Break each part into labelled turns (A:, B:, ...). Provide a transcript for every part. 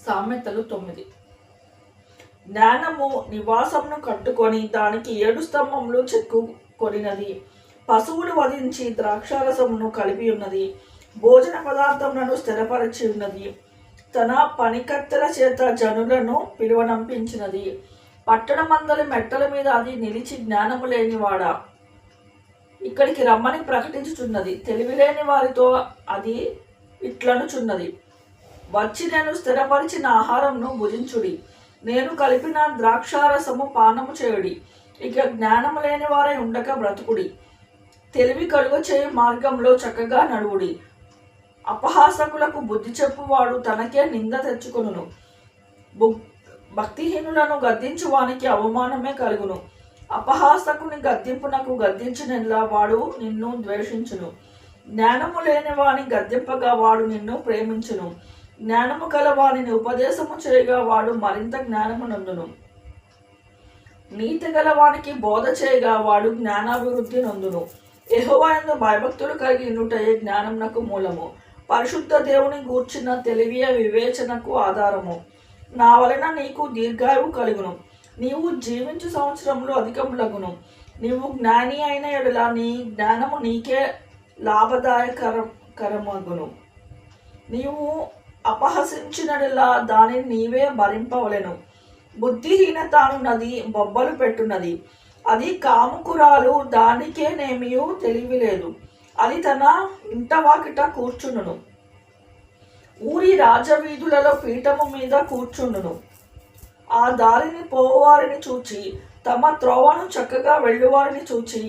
A: సామెతలు 9. జ్ఞానము నివాసమును కట్టుకొని దానికి 7 స్తంభములు చెక్కుకొనినది. పశువులు వధించి ద్రాక్షారసమును కలిపి ఉన్నది. భోజన పదార్థములను స్థిరపరిచి ఉన్నది. తన పనికత్తెల చేత జనులను పిలువనంపించినది. పట్టణమందలి మెట్టల మీద అది నిలిచి జ్ఞానము లేనివాడా ఇక్కడికి రమ్మని ప్రకటించుచున్నది. తెలివిలేని వారితో అది ఇట్లనుచున్నది, వచ్చి నేను స్థిరపరిచిన ఆహారంను భుజించుడి, నేను కలిపిన ద్రాక్షారసము పానము చేయుడి. ఇక జ్ఞానము లేని వారై ఉండక బ్రతుకుడి. తెలివి కలుగ చేయు మార్గంలో చక్కగా నడువుడి. అపహాసకులకు బుద్ధి చెప్పువాడు తనకే నింద తెచ్చుకొనును. భక్తిహీనులను గద్దించు వానికి అవమానమే కలుగును. అపహాసకుని గద్దింపునకు గద్దించినలా వాడు నిన్ను ద్వేషించును. జ్ఞానము లేని వాని గద్దింపగా వాడు నిన్ను ప్రేమించును. జ్ఞానము కల వానిని ఉపదేశము చేయగా వాడు మరింత జ్ఞానము నొందును. నీతి గల వానికి బోధ చేయగా వాడు జ్ఞానాభివృద్ధి నొందును. యెహోవా యందు భయభక్తులు కలిగి ఉండుటయే జ్ఞానమునకు మూలము. పరిశుద్ధ దేవుని గూర్చిన తెలివియ వివేచనకు ఆధారము. నా వలన నీకు దీర్ఘాయువు కలుగును, నీవు జీవించు సంవత్సరములు అధికములగును. నీవు జ్ఞాని అయిన ఎడల నీ జ్ఞానము నీకే లాభదాయకరమగును. నీవు అపహసించినలా దానిని నీవే భరింపవలెను. బుద్ధిహీనత అనున్నది బొబ్బలు పెట్టున్నది. అది కాముకురాలు, దానికేనేమియూ తెలివి లేదు. అది తన ఇంట వాకిట కూర్చుండును. ఊరి రాజవీధులలో పీఠము మీద కూర్చుండును. ఆ దారిని పోవారిని చూచి, తమ త్రోవను చక్కగా వెళ్ళువారిని చూచి,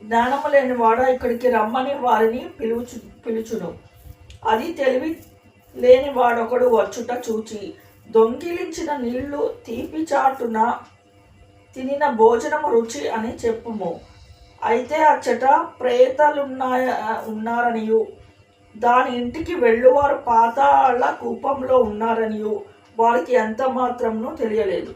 A: జ్ఞానము లేని వాడ ఇక్కడికి రమ్మని వారిని పిలుచును. అది తెలివి లేని వాడొకడు వచ్చుట చూచి, దొంగిలించిన నీళ్లు తీపి చాటున తినిన భోజనము రుచి అని చెప్పుము. అయితే అచ్చట ఉన్నారనియు దాని ఇంటికి వెళ్ళువారు పాతాళ కూపంలో ఉన్నారనియు వారికి ఎంత మాత్రమును తెలియలేదు.